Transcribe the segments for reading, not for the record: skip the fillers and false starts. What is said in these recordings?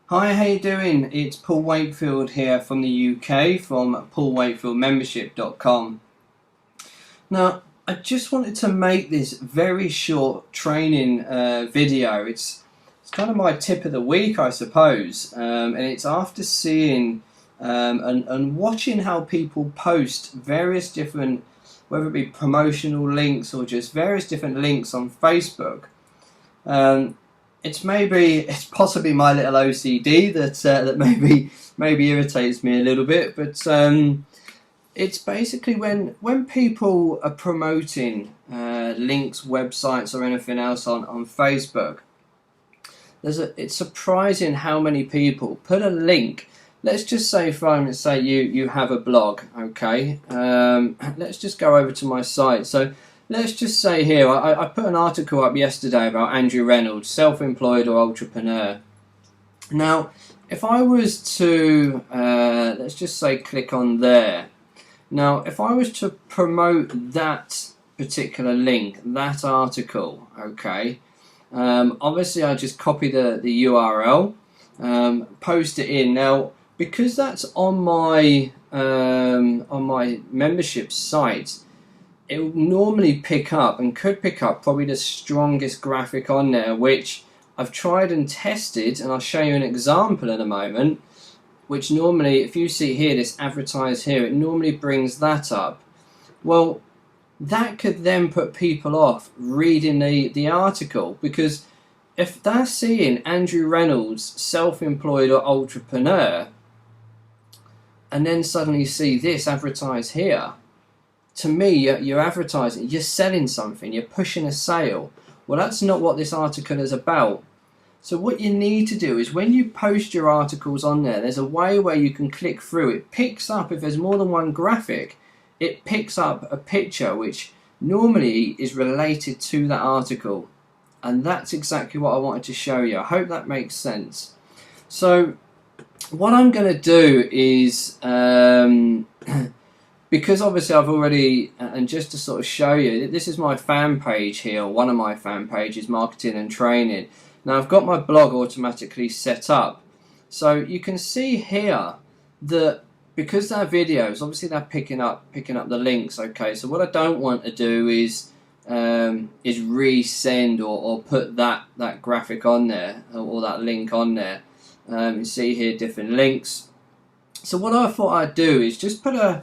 Hi, how you doing? It's Paul Wakefield here from the UK from paulwakefieldmembership.com. Now, I just wanted to make this very short training video. It's kind of my tip of the week, I suppose, and it's after seeing and watching how people post various different, whether it be promotional links or just various different links on Facebook. It's possibly my little OCD that maybe irritates me a little bit, but it's basically when people are promoting links, websites, or anything else on Facebook. It's surprising how many people put a link. Let's just say, for argument's sake, you have a blog, okay? Let's just go over to my site. So let's just say here, I put an article up yesterday about Andrew Reynolds, self-employed or entrepreneur. Now, if I was to, let's just say, click on there. Now, if I was to promote that particular link, that article, okay, obviously I just copy the URL, post it in. Now, because that's on my membership site, it will normally pick up and could pick up probably the strongest graphic on there, which I've tried and tested, and I'll show you an example in a moment, which normally, if you see here, this advertise here, it normally brings that up. Well, that could then put people off reading the article, because if they're seeing Andrew Reynolds, self-employed or entrepreneur, and then suddenly see this advertise here, to me, you're advertising, you're selling something, you're pushing a sale. Well, that's not what this article is about. So what you need to do is when you post your articles on there, there's a way where you can click through. It picks up, if there's more than one graphic, it picks up a picture which normally is related to that article. And that's exactly what I wanted to show you. I hope that makes sense. So what I'm going to do is, because obviously I've already, and just to sort of show you, this is my fan page here, one of my fan pages, Marketing and Training. Now I've got my blog automatically set up. So you can see here that because they're videos, obviously they're picking up the links, okay? So what I don't want to do is resend or put that graphic on there, or that link on there. You see here different links. So what I thought I'd do is just put a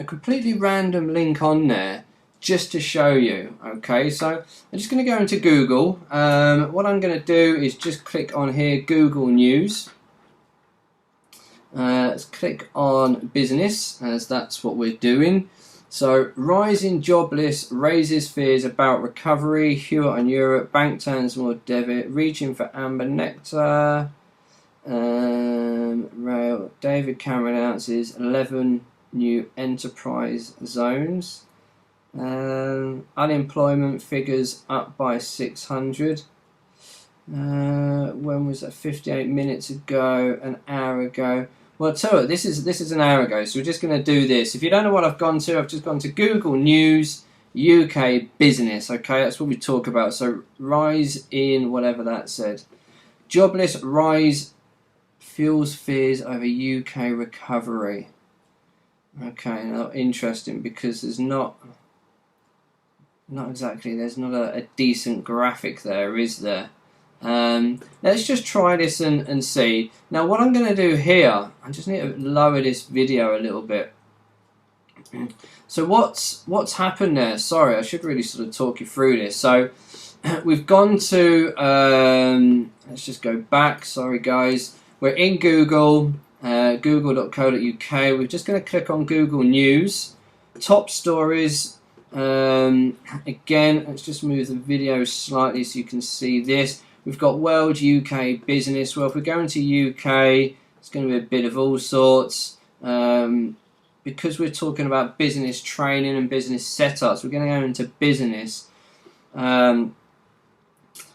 completely random link on there just to show you. Okay, so I'm just going to go into Google. What I'm going to do is just click on here, Google News. Let's click on business, as that's what we're doing. So, rising jobless raises fears about recovery. Hewitt and Europe, bank turns more debit, reaching for amber nectar. Rail. David Cameron announces 11 new enterprise zones. Unemployment figures up by 600. When was that? 58 minutes ago, an hour ago. Well, tell you, this is an hour ago, so we're just going to do this. If you don't know what I've gone to, I've just gone to Google News UK Business. Okay, that's what we talk about. So rise in whatever that said. Jobless rise fuels fears over UK recovery. Okay, now interesting, because there's not exactly, there's not a decent graphic there, is there? Let's just try this and see. Now what I'm going to do here, I just need to lower this video a little bit. So what's happened there? Sorry, I should really sort of talk you through this. So we've gone to, let's just go back, sorry guys. We're in Google, google.co.uk. We're just going to click on Google News, top stories. Again, let's just move the video slightly so you can see this. We've got World UK Business. Well, if we go into UK, it's going to be a bit of all sorts. Because we're talking about business training and business setups, we're going to go into business.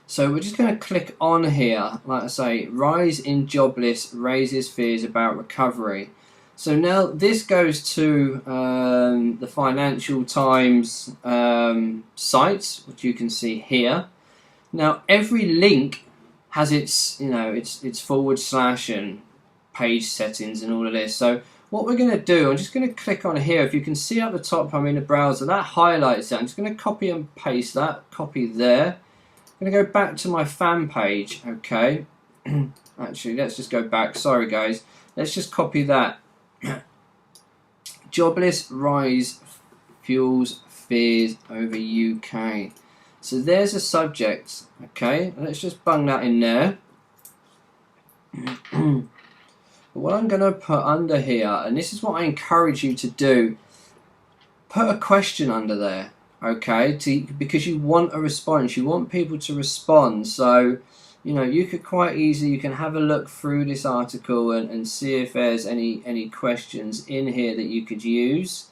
So we're just going to click on here, like I say, rise in jobless raises fears about recovery. So now this goes to the Financial Times site, which you can see here. Now every link has its, you know, its forward slash and page settings and all of this. So what we're going to do, I'm just going to click on here. If you can see at the top, I'm in the browser, that highlights it. I'm just going to copy and paste that, copy there. I'm going to go back to my fan page, okay. Actually, let's just go back. Sorry, guys. Let's just copy that. Jobless rise fuels fears over UK. So there's a subject, okay. Let's just bung that in there. What I'm going to put under here, and this is what I encourage you to do, put a question under there, okay, because you want a response, you want people to respond. So, you know, you could quite easily, you can have a look through this article and see if there's any questions in here that you could use,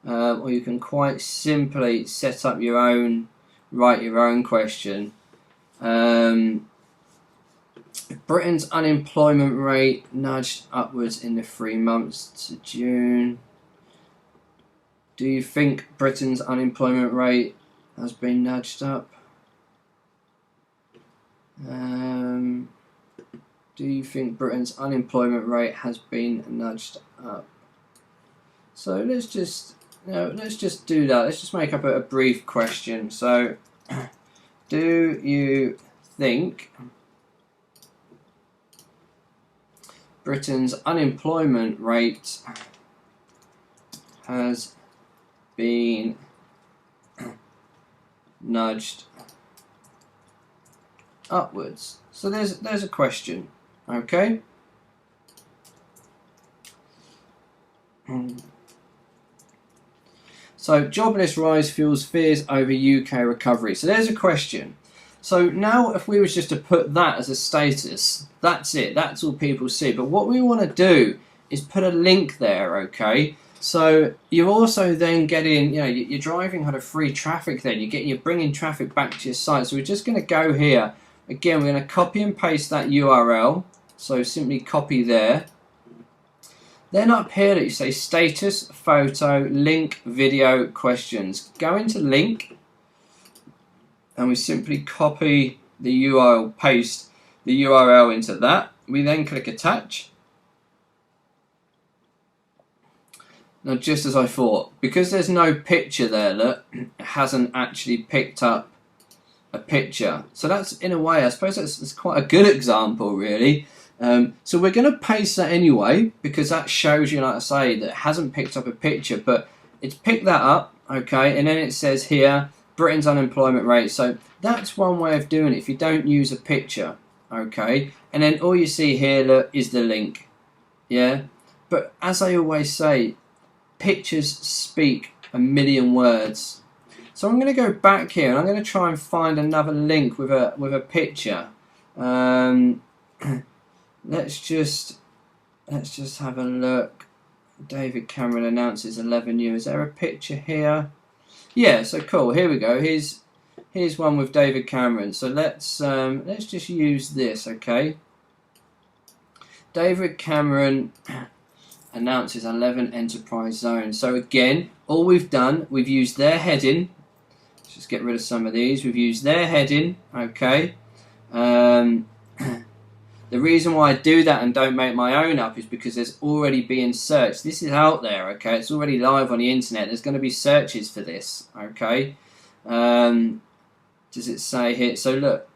or you can quite simply set up your own, write your own question. Britain's unemployment rate nudged upwards in the 3 months to June. Do you think Britain's unemployment rate has been nudged up? Do you think Britain's unemployment rate has been nudged up? So let's just, you know, let's just do that. Let's just make up a brief question. So, do you think Britain's unemployment rate has been nudged upwards? So there's a question, okay. So jobless rise fuels fears over UK recovery. So there's a question. So now if we was just to put that as a status, that's it, that's all people see. But what we want to do is put a link there, okay? So you're also then getting, you know, you're driving out of free traffic then, you're bringing traffic back to your site. So we're just going to go here. Again, we're going to copy and paste that URL. So simply copy there. Then up here that you say status, photo, link, video, questions. Go into link. And we simply copy the URL, paste the URL into that. We then click attach. Now, just as I thought, because there's no picture there, look, it hasn't actually picked up a picture. So that's, in a way, I suppose that's quite a good example, really. So we're going to paste that anyway, because that shows you, like I say, that it hasn't picked up a picture, but it's picked that up, okay, and then it says here, Britain's unemployment rate. So that's one way of doing it if you don't use a picture, okay? And then all you see here, look, is the link, yeah? But as I always say, pictures speak a million words. So I'm going to go back here and I'm going to try and find another link with a picture. Let's just have a look. David Cameron announces 11 new. Is there a picture here? Yeah, so cool. Here we go. Here's one with David Cameron. So let's just use this, okay? David Cameron announces 11 enterprise zones. So again, all we've done, we've used their heading. Let's just get rid of some of these. We've used their heading, okay? The reason why I do that and don't make my own up is because there's already being searched. This is out there, okay? It's already live on the internet. There's going to be searches for this, okay? Does it say here? So look,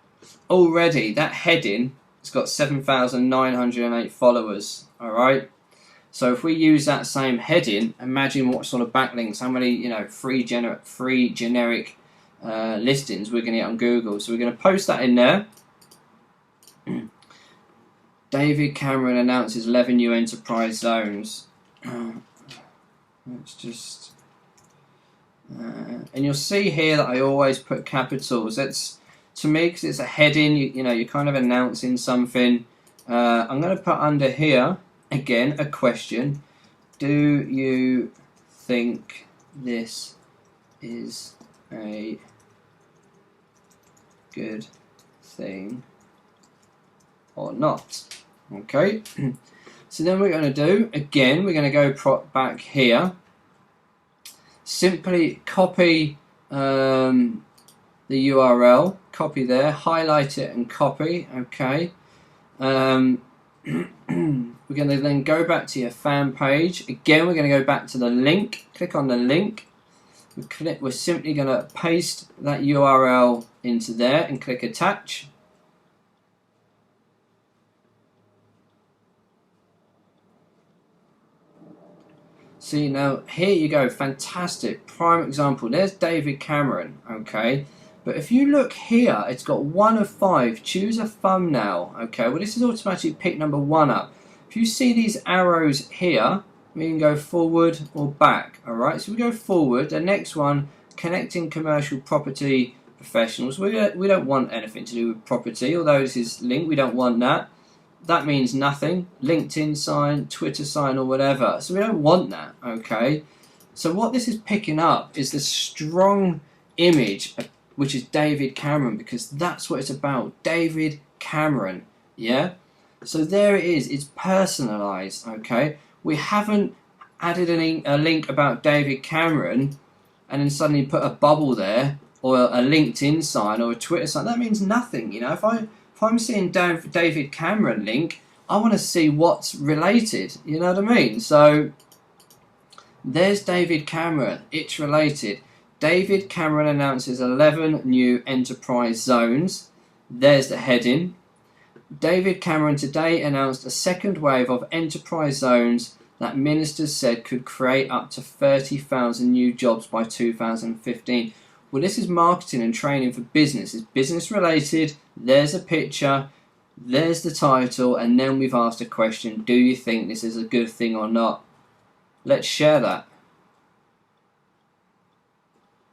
already that heading has got 7,908 followers, all right? So if we use that same heading, imagine what sort of backlinks, how many, you know, free generic listings we're going to get on Google. So we're going to post that in there. David Cameron announces 11 new enterprise zones. Let's just... and you'll see here that I always put capitals. That's, to me, because it's a heading, you know, you're kind of announcing something. I'm going to put under here, again, a question. Do you think this is a good thing or not? Okay, so then we're going to do, again, we're going to go back here, simply copy the the URL, copy there, highlight it and copy, okay. We're going to then go back to your fan page. Again, we're going to go back to the link, click on the link. We're simply going to paste that URL into there and click attach. See, now here you go, fantastic, prime example. There's David Cameron, okay. But if you look here, it's got 1 of 5. Choose a thumbnail, okay. Well, this is automatically pick number 1 up. If you see these arrows here, we can go forward or back, alright. So we go forward. The next one, connecting commercial property professionals. We don't want anything to do with property, although this is linked, we don't want that. That means nothing. LinkedIn sign, Twitter sign, or whatever. So we don't want that, okay? So what this is picking up is the strong image, which is David Cameron, because that's what it's about. David Cameron, yeah? So there it is. It's personalized, okay? We haven't added a link about David Cameron and then suddenly put a bubble there, or a LinkedIn sign, or a Twitter sign. That means nothing, you know? If I'm seeing David Cameron link, I want to see what's related, you know what I mean? So there's David Cameron, it's related. David Cameron announces 11 new enterprise zones. There's the heading. David Cameron today announced a second wave of enterprise zones that ministers said could create up to 30,000 new jobs by 2015. Well, this is marketing and training for business. It's business related. There's a picture, there's the title, and then we've asked a question. Do you think this is a good thing or not? Let's share that.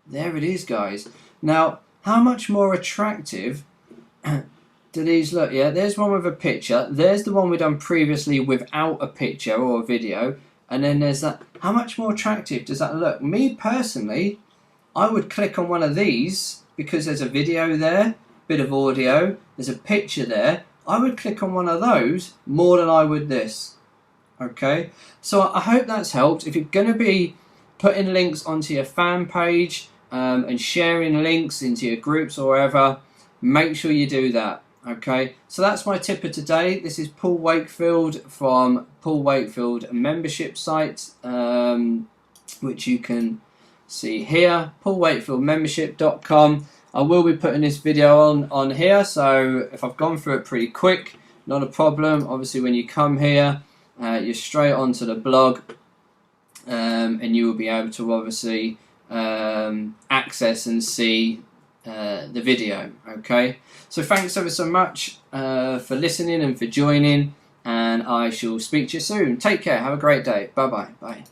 There it is, guys. Now, how much more attractive do these look? Yeah, there's one with a picture. There's the one we've done previously without a picture or a video. And then there's that. How much more attractive does that look? Me personally, I would click on one of these because there's a video there, bit of audio, there's a picture there. I would click on one of those more than I would this. Okay, so I hope that's helped. If you're going to be putting links onto your fan page and sharing links into your groups or wherever, make sure you do that. Okay, so that's my tip of today. This is Paul Wakefield from Paul Wakefield membership site, which you can see here, paulwakefieldmembership.com. I will be putting this video on here, so if I've gone through it pretty quick, not a problem. Obviously when you come here, you're straight onto the blog, and you will be able to obviously access and see the video. Okay, so thanks ever so much for listening and for joining, and I shall speak to you soon. Take care, have a great day. Bye bye.